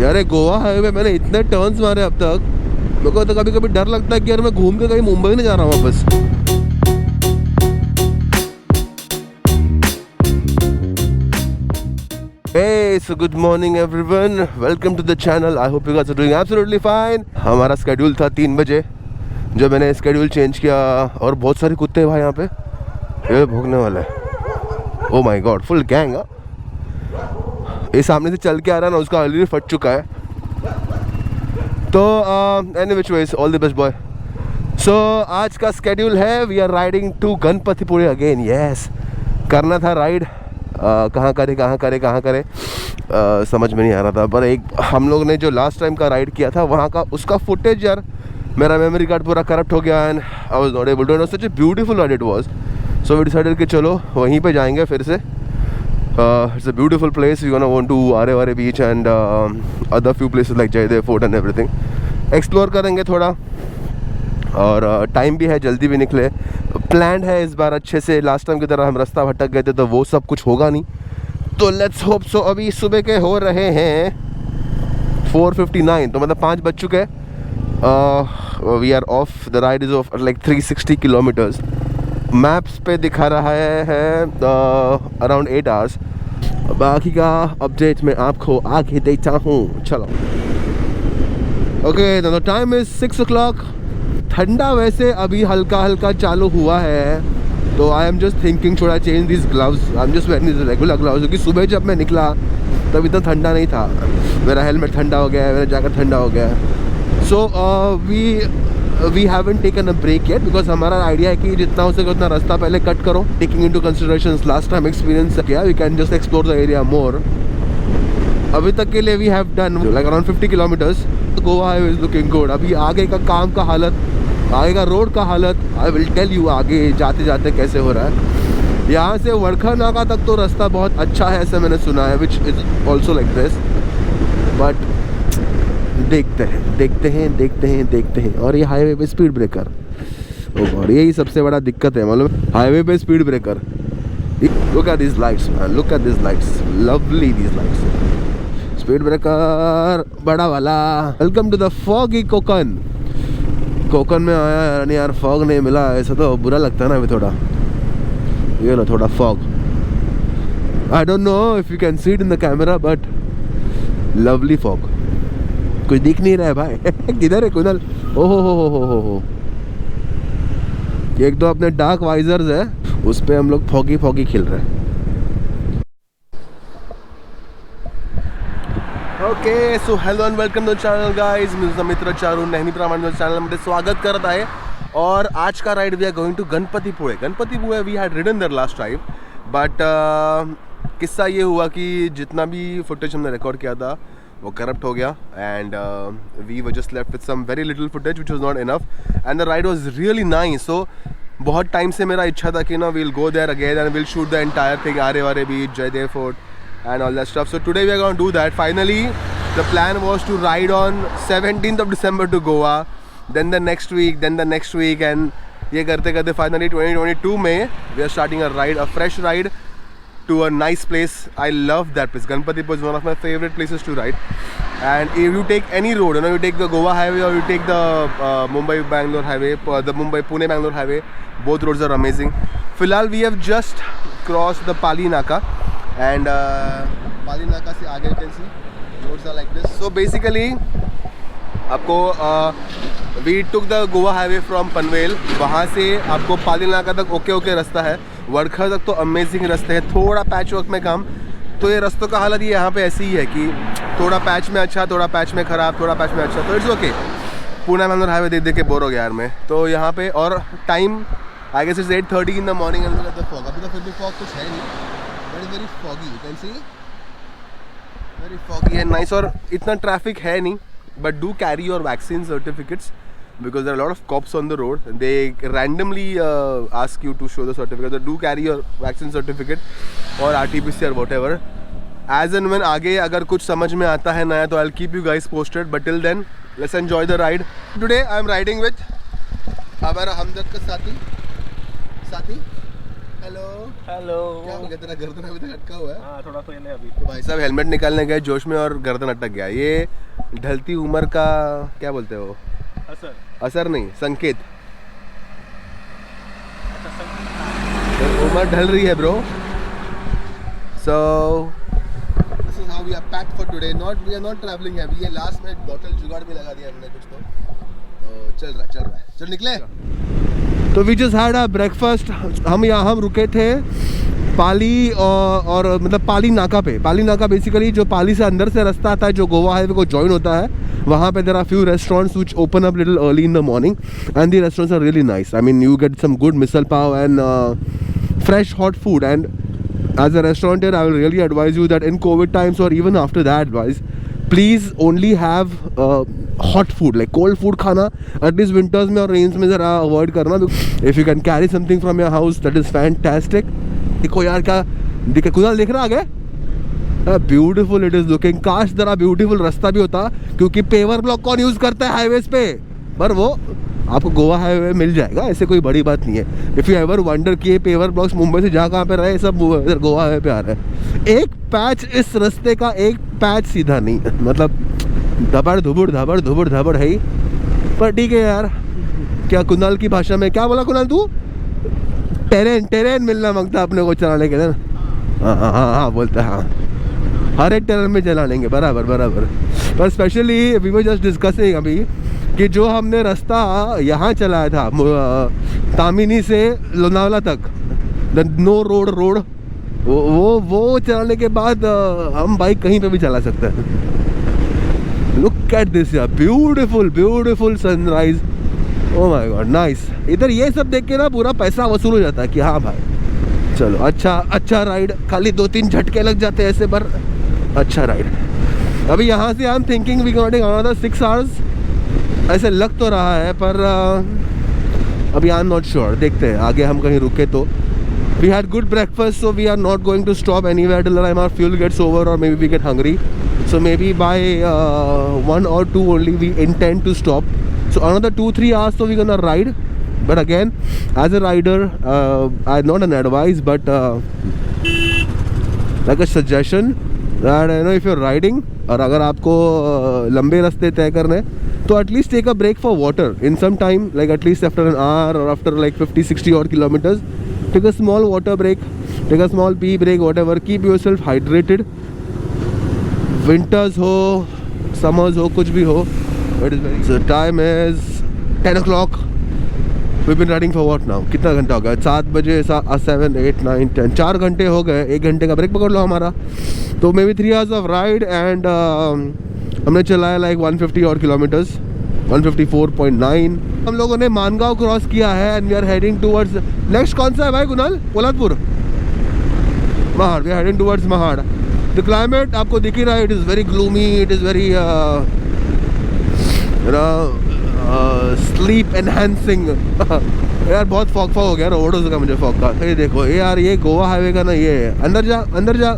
यार ये गोवा हाईवे मैंने इतने टर्न्स मारे अब तक, मेरे को तो कभी कभी डर लगता है कि यार मैं घूम के कहीं मुंबई नहीं जा रहा हूँ वापस। Hey, so good morning everyone. Welcome to the channel. I hope you guys are doing absolutely fine. हमारा स्केड्यूल था 3 बजे, जो मैंने स्केड्यूल चेंज किया। और बहुत सारे कुत्ते हैं भाई यहाँ पे, ये भोगने वाला है। Oh my God, full gang। ये सामने से चल के आ रहा है ना, उसका ऑलरेडी फट चुका है। तो any which ways, all the best boy. So आज का स्केड्यूल है, we are riding to Ganpatipule again. Yes, करना था राइड, कहाँ करे समझ में नहीं आ रहा था। पर एक हम लोग ने जो लास्ट टाइम का राइड किया था वहाँ का, उसका फुटेज यार मेरा मेमोरी कार्ड पूरा करप्ट हो गया and I was not able to. Such a beautiful ride it was. So we decided कि चलो वहीं पे जाएंगे फिर से। It's a beautiful place. We want to Aare beach and other few places like Jaidev fort and everything explore करेंगे थोड़ा। और टाइम भी है, जल्दी भी निकले। प्लान है इस बार अच्छे से, लास्ट टाइम की तरह हम रास्ता भटक गए थे तो वो सब कुछ होगा नहीं। तो लेट्स होप सो। अभी सुबह के हो रहे हैं 4:59, तो मतलब 5 बज चुके हैं। We are off, the ride is off like 360 kilometres. Maps पे दिखा रहा है अराउंड 8 आवर्स। बाकी का अपडेट मैं आपको आगे देता हूँ। चलो okay, the time is 6 o'clock। ठंडा वैसे अभी हल्का हल्का चालू हुआ है, तो आई एम जस्ट थिंकिंग थोड़ा change this gloves. I am just wearing this regular gloves, क्योंकि सुबह जब मैं निकला तब इतना ठंडा नहीं था। मेरा हेलमेट ठंडा हो गया है, मेरा जैकेट ठंडा हो गया है। So we haven't taken a break yet, because हमारा आइडिया है कि जितना हो सके उतना रास्ता पहले कट करो, taking into consideration last time experience किया। We can just explore the area more. अभी तक के लिए we have done like around 50 kilometres. Goa highway is looking good. अभी आगे का काम का हालत, आगे का रोड का हालत, आई विल टेल यू आगे जाते जाते कैसे हो रहा है। यहाँ से वर्खा नाका तक तो रास्ता बहुत अच्छा है, ऐसा मैंने सुना है, which is also like this. But देखते हैं। और ये हाईवे पे स्पीड ब्रेकर, और यही सबसे बड़ा दिक्कत है, मतलब हाईवे पे speed breaker. Look at this lights man, look at this lights, lovely this lights. Speed breaker बड़ा वाला। Welcome to the foggy Konkan. Konkan में आया यार, यार फॉग नहीं मिला, ऐसा तो बुरा लगता है ना अभी थोड़ा। ये लो थोड़ा fog. I don't know if you can see it in the camera, but lovely fog. कुछ दिख नहीं रहा है भाई। किधर है कुनल? ओहो। एक दो अपने डार्क वाइजर्स है, उस पे हम लोग फॉगी खेल रहे हैं। Okay, so hello and welcome to channel guys. मी तुझा मित्र चारू नेहमीप्रमाणे चॅनलमध्ये स्वागत करत आहे. और आज का ride we are going to Ganpatipule. We had ridden there last time, but किस्सा ये हुआ कि जितना भी फुटेज हमने रिकॉर्ड किया था वो करप्ट हो गया and we were just left with some very little footage which was not enough and the ride was really nice. So बहुत टाइम से मेरा इच्छा था कि ना we'll go there again and we'll shoot the entire thing, Aare beach, Jaidev fort and all that stuff. So today we are going to do that. Finally the plan was to ride on 17th of December to Goa, then the next week and ये करते करते finally 2022 में we are starting a ride, a fresh ride to a nice place. I love that place. Ganpatipur is one of my favorite places to ride. And if you take any road, you know, you take the Goa highway or you take the Mumbai-Bangalore highway, the Mumbai-Pune-Bangalore highway, both roads are amazing. फिलहाल we have just crossed the Pali Naka. And Pali Naka से आगे you can see roads are like this. So basically आपको we took the Goa highway from Panvel. वहाँ से आपको पाली नाका तक okay रास्ता है। वर्खा तक तो अमेजिंग रास्ते है, थोड़ा पैच वर्क में काम। तो ये रास्तों का हालत ये यहाँ पे ऐसी ही है कि थोड़ा पैच में अच्छा, थोड़ा पैच में ख़राब, थोड़ा पैच में अच्छा, तो it's okay. Pune Bangalore highway देख के बोर हो गया यार मैं तो यहाँ पे। और time I guess it's 8:30 in the morning and the fog. अभी तो फिर भी फॉग कुछ है नहीं, but very foggy, you can see very foggy and nice. और इतना ट्रैफिक है नहीं, but do carry your vaccine certificates because there are a lot of cops on the road. They randomly ask you to show the certificate. So do carry your vaccine certificate or RT-PCR whatever. As and when आगे अगर कुछ समझ में आता है नया तो I'll keep you guys posted. But till then, let's enjoy the ride. Today I'm riding with हमारा हमदर्द का साथी हेलो हेलो। क्या हो गया, तेरा गर्दन अभी तक अटका हुआ है? हाँ थोड़ा तो है अभी। तो भाई साहब हेलमेट निकालने गए जोश में और गर्दन अटक गया। ये ढलती उम्र का क्या बोलते हो, असर। असर नहीं, संकेत। अच्छा संकेत। तो उम्र ढल रही है bro. So this is how we are packed for today. We are not travelling heavy. ये लास्ट में बॉटल जुगाड़ भी लगा दिया हमने कुछ तो चल रहा है। चल निकले। तो we just had a breakfast. हम रुके थे पाली और मतलब पाली नाका पे। पाली नाका बेसिकली जो पाली से अंदर से रास्ता आता है जो गोवा हाईवे को जॉइन होता है, वहाँ पे there are few restaurants which open up little early in the morning and the restaurants are really nice. I mean you get some good misal pav and fresh hot food. And as a restaurateur I will really advise you that in COVID times or even after that guys, please only have hot food, like cold food खाना at least winters में और rains में ज़रा avoid करना। if you can carry something from your house that is fantastic। देखो यार क्या दिखे, कुणाल देख रहा आगे, ब्यूटीफुल इट इज़ लुकिंग। काश ज़रा ब्यूटीफुल रास्ता भी होता, क्योंकि पेवर ब्लॉक कौन यूज़ करता है हाईवेज पे, पर वो आपको गोवा हाईवे मिल जाएगा, ऐसे कोई बड़ी बात नहीं है। इफ़ यू एवर वंडर कि पेवर ब्लॉक्स मुंबई से जहाँ कहाँ पे रहे, सब इधर गोवा हाईवे पे आ रहा है। एक पैच इस रास्ते का, एक पैच सीधा नहीं, मतलब धबड़ धबड़ है ही। पर ठीक है यार, क्या कुणाल की भाषा में क्या बोला कुणाल तू? टेरेन मिलना मांगता अपने को चलाने के लिए ना। हाँ बोलता है, हाँ हर एक टेरेन में चला लेंगे, बराबर। पर specially we were just discussing अभी कि जो हमने रास्ता यहाँ चलाया था तामिनी से लोनावला तक, द नो रोड वो चलाने के बाद हम बाइक कहीं पे भी चला सकते हैं। लुक एट दिस यार, beautiful sunrise. O my God nice. इधर ये सब देख के ना पूरा पैसा वसूल हो जाता है कि हाँ भाई चलो अच्छा राइड। खाली 2-3 झटके लग जाते हैं ऐसे, पर अच्छा राइड। अभी यहाँ से I am thinking we got another 6 hours ऐसे लग तो रहा है, पर अभी आई एम नॉट श्योर, देखते हैं आगे हम कहीं रुके तो। We had good breakfast, so we are not going to stop anywhere till our fuel gets over और maybe we get hungry. So maybe by 1 or 2 only we intend to stop. So another 2-3 hours so we're gonna ride. But again, as a rider, I'm not an advice, but like a suggestion that you know if you're riding और अगर आपको लंबे रास्ते तय करने, तो at least take a break for water in some time, like at least after an hour or after like 50-60 odd kilometers. Take a small water break, take a small pee break, whatever. Keep yourself hydrated. Winters हो, summers हो, कुछ भी हो. It is very. So time is 10 o'clock. We've been riding for what now? कितना घंटा हो गया? 7 बजे 7, 8, 9, 10 4 घंटे हो गए। 1 घंटे का ब्रेक पकड़ लो हमारा, तो may be 3 hours of ride and हमने चलाया लाइक 150 और किलोमीटर्स, 154.9। हम लोगों ने मानगांव क्रॉस किया है and we are heading towards next. कौन सा है भाई Kunal? Poladpur, Mahad. We are heading towards Mahad. The climate आपको दिख ही रहा है, it is very gloomy, it is very sleep enhancing. यार बहुत फॉग हो गया रोड का, मुझे फॉग का। ये देखो ये यार, ये गोवा हाईवे का ना, ये है। अंदर जा।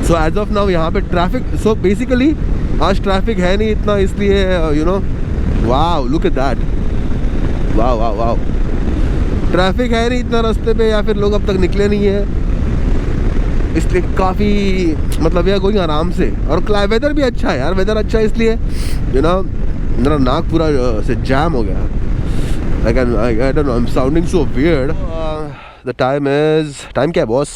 सो एज ऑफ नाउ यहाँ पे ट्रैफिक, सो बेसिकली आज ट्रैफिक है नहीं इतना, इसलिए you know. Wow look at that, wow traffic है नहीं इतना रास्ते पे, या फिर लोग अब तक निकले नहीं है, इसलिए काफ़ी मतलब यार गोइंग आराम से। और वेदर भी अच्छा है यार, वेदर अच्छा है, इसलिए यू नो मेरा नाक पूरा से जैम हो गया। Like I don't know, I am sounding so weird. The time क्या है बॉस?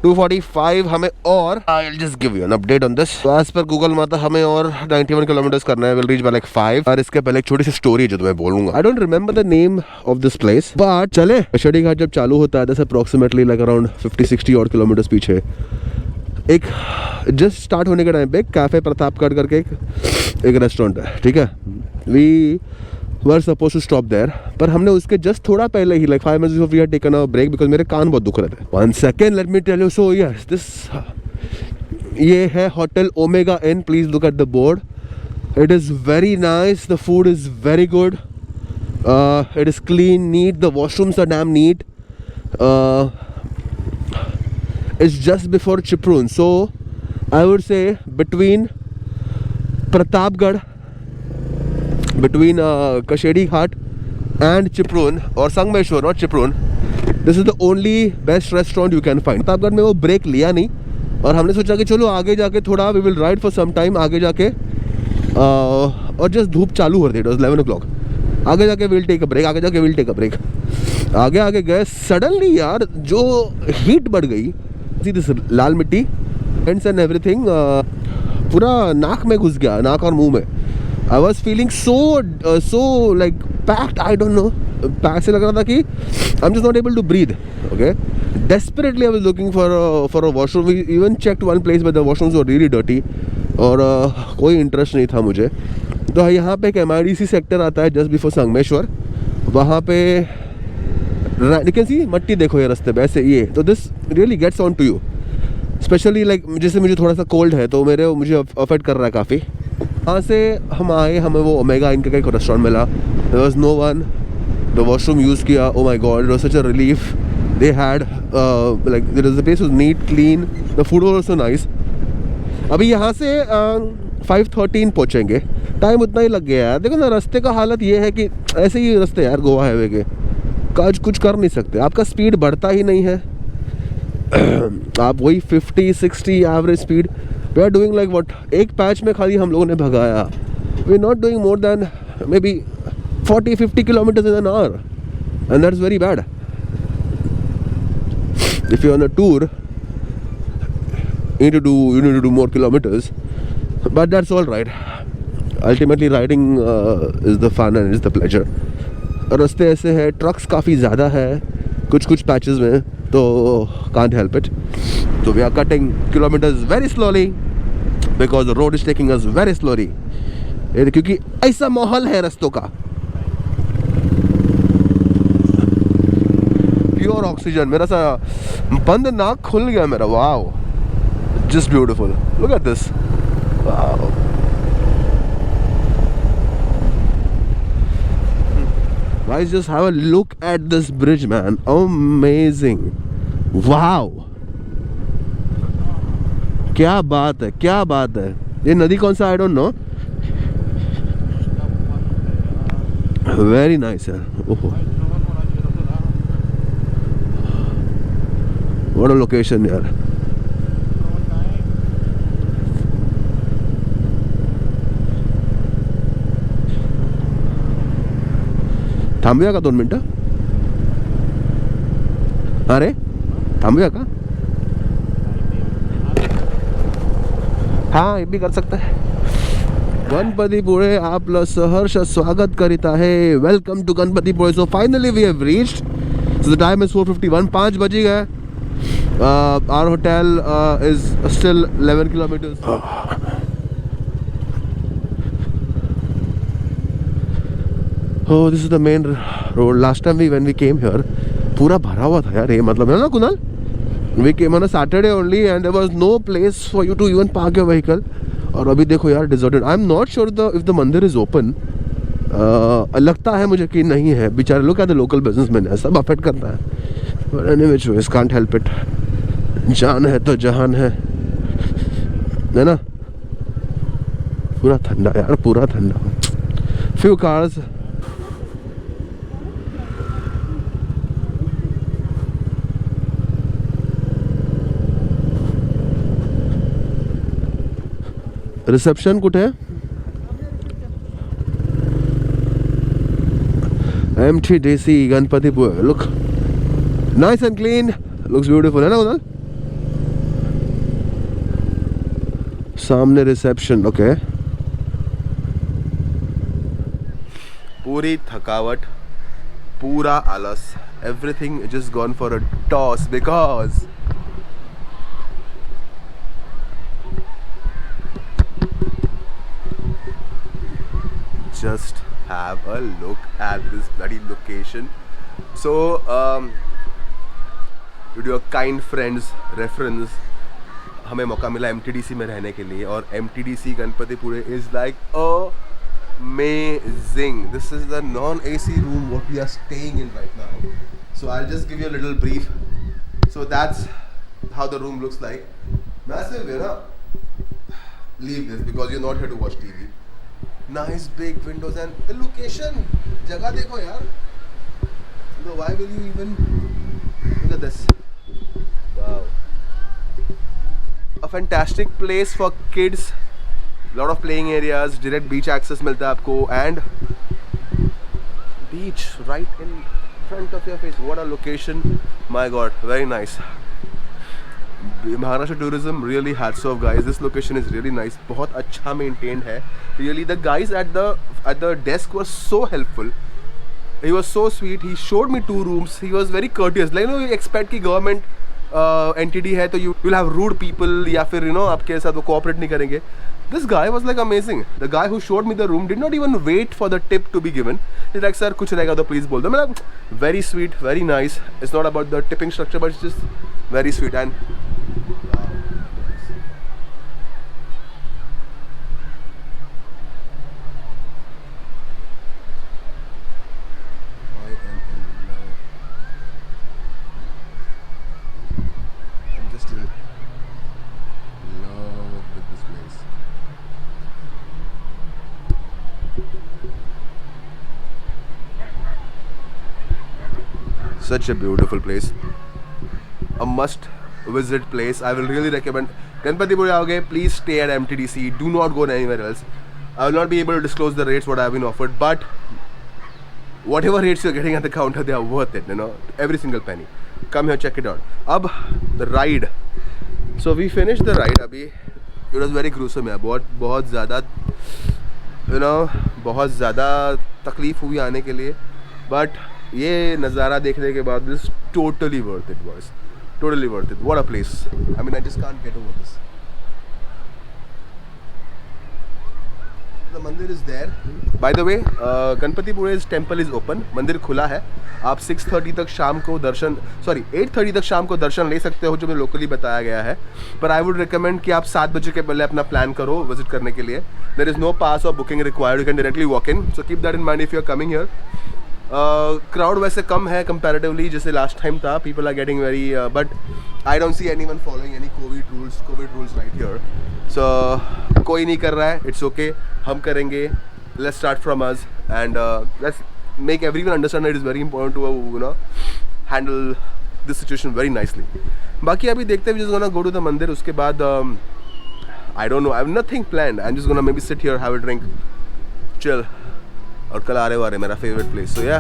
2:45 हमें, और I will just give you an update on this. As per Google माता हमें और 91 किलोमीटर्स करना है, विल रीच बाय लाइक 5। और इसके पहले एक छोटी सी स्टोरी है जो तुम्हें बोलूंगा। I don't remember the name of this place, but चले कशेड़ी घाट जब चालू होता है दस अप्रोक्सीमेटली लाइक अराउंड 50-60 और किलोमीटर्स पीछे एक जस्ट स्टार्ट होने के टाइम पे कैफे प्रतापगढ़ करके एक रेस्टोरेंट है, ठीक है। We were suppose to stop there, पर हमने उसके जस्ट थोड़ा पहले ही like 5 minutes we had taken a break because मेरे कान बहुत दुख रहे थे। 1 second let me tell you. So yes this, ये है hotel Omega Inn, please look at the board. It is very nice, the food is very good, it is clean, neat, the washrooms are damn neat. It's just before Chiproon, so I would say between Pratapgarh, between Kashedi Ghat and Chiprun or Sangmeshwar, not Chiprun. This is the only best restaurant you can find. Pratapgarh में वो break लिया नहीं और हमने सोचा कि चलो आगे जाके थोड़ा we will ride for some time आगे जाके और जस्ट धूप चालू हो रही थी, 11 o'clock. आगे जाके we'll take a break, आगे जाके we'll take a break. आगे आगे गए, सडनली यार जो हीट बढ़ गई, दिस लाल मिट्टी एंड एवरीथिंग पूरा नाक में घुस गया, नाक और मुंह में. I was feeling so like packed, I don't know, pack से लग रहा था कि I am just not able to breathe. Okay, desperately I was looking for a washroom. We even checked one place but the washrooms were really dirty और कोई interest नहीं था मुझे. तो यहाँ पे एक MIDC सेक्टर आता है जस्ट बिफोर संगमेश्वर, वहाँ पे यू कैन सी मट्टी देखो ये रास्ते पे ऐसे ये. तो this really gets on to you, specially like जैसे मुझे थोड़ा सा कोल्ड है तो मुझे अफेक्ट कर रहा है काफ़ी. वहाँ से हम आए, हमें वो ओमेगा इनका का एक रेस्टोरेंट मिला. There was no one, the washroom use किया. Oh my god, it was such a relief. They had like the place was neat, clean, the food was also nice. अभी यहाँ से 5:13 पहुँचेंगे. टाइम उतना ही लग गया यार. देखो ना, रास्ते का हालत ये है कि ऐसे ही रास्ते यार गोवा हाईवे के, आज कुछ कर नहीं सकते. आपका स्पीड बढ़ता ही नहीं है. आप वही 50-60 average speed. We are doing like what, एक पैच में खाली हम लोगों ने भगाया. We are not doing more than maybe 40-50 kilometres in an hour and that's very bad. If you are on a tour you need to do more kilometers, but that's all right. Ultimately riding is the fun and is the pleasure. रास्ते ऐसे हैं, trucks काफ़ी ज़्यादा है कुछ patches में, तो can't help it. So we are cutting kilometers very slowly because the road is taking us very slowly. क्योंकि ऐसा माहौल है रास्तों का. Pure oxygen. मेरा सा बंद नाक खुल गया मेरा. Wow, just beautiful. Look at this. Wow. Guys, just have a look at this bridge, man. Amazing. Wow. क्या बात है, क्या बात है. ये नदी कौन सा, I don't know. Very nice है. ओहो, what a location यार. थांबूया का 2 मिनटं. अरे थांबूया का. हाँ, ये भी कर सकता है. गणपतीपुळे आपलं सहर्ष स्वागत करीत आहे. Welcome to Ganpatipule. So finally we have reached. So the time is 4:51. 5 बज गए. Our hotel is still 11 kilometres. Oh, this is the main road. Last time when we came here, पूरा भरा हुआ था यार ये, मतलब है ना Kunal. We came on a Saturday only and there was no place for you to even park your vehicle. और अभी देखो यार, deserted. I'm not sure if the मंदिर is open. लगता है मुझे कि नहीं है. बेचारे लोग क्या, लोकल बिजनेसमैन है, सब अफेक्ट करता है. But anyway, choice can't help it. जान है तो जहान है ना. पूरा ठंडा यार, पूरा ठंडा. Few cars. रिसेप्शन कुठे आहे. MTDC Ganpatipule. Look nice and clean, looks beautiful है ना उधर. सामने रिसेप्शन. ओके. पूरी थकावट, पूरा आलस, everything just gone for a toss because just have a look at this bloody location. So due to your kind friends reference, हमें मौका मिला MTDC में रहने के लिए. और MTDC Ganpatipule is like amazing. This is the non-AC room what we are staying in right now. So I'll just give you a little brief. So that's how the room looks like. Massive, you know. Leave this because you're not here to watch TV. Nice big windows and the location. जगह देखो यार. So why will you even look at this? Wow. A fantastic place for kids. Lot of playing areas. Direct beach access मिलता है आपको and beach right in front of your face. What a location! My God, very nice. Maharashtra tourism really hats off, guys. This location is really nice. बहुत अच्छा maintained है. Really, the guys at the desk were so helpful. He was so sweet. He showed me 2 rooms. He was very courteous. Like, you know, you expect कि government entity है तो you will have rude people या फिर you know आपके साथ वो cooperate नहीं करेंगे. This guy was like amazing. The guy who showed me the room did not even wait for the tip to be given. He's like, sir, कुछ रहेगा तो please बोल दो. मैं like, very sweet, very nice. It's not about the tipping structure, but it's just very sweet and. I am in love. I'm just in love with this place. Such a beautiful place. A must visit place. I will really recommend. Ganpatipure आओगे, please stay at MTDC. Do not go anywhere else. I will not be able to disclose the rates what I have been offered, but whatever rates you're getting at the counter, they are worth it. You know, every single penny. Come here, check it out. अब the ride. So we finished the ride. अभी it was very gruesome यार. बहुत ज़्यादा you know बहुत ज़्यादा तकलीफ हुई आने के लिए, but ये नज़ारा देखने के बाद this totally worth it, boys. Totally worth it. What a place. I mean, I just can't get over this. The mandir is there. By the way, Ganpatipure's temple is open. मंदिर खुला है. आप 6:30 तक शाम को 8:30 तक शाम को दर्शन ले सकते हो, जो मुझे लोकली बताया गया है. पर I would recommend कि आप 7 बजे के पहले अपना प्लान करो विजिट करने के लिए. There is no pass or booking required. You can directly walk in. So keep that in mind if you are coming here. Crowd वैसे कम है कंपैरेटिवली जैसे लास्ट टाइम था. People are getting very but I don't see anyone following any covid rules right here. So कोई नहीं कर रहा है, इट्स ओके. हम करेंगे. Let's start from us and let's make everyone understand it is very important to you know handle this situation very nicely. बाकी अभी देखते हैं, just gonna go to the मंदिर. उसके बाद आई don't know, I have nothing planned. I am just gonna may be sit here, have a drink, chill. और कल आरे वारे मेरा फेवरेट प्लेस. सो या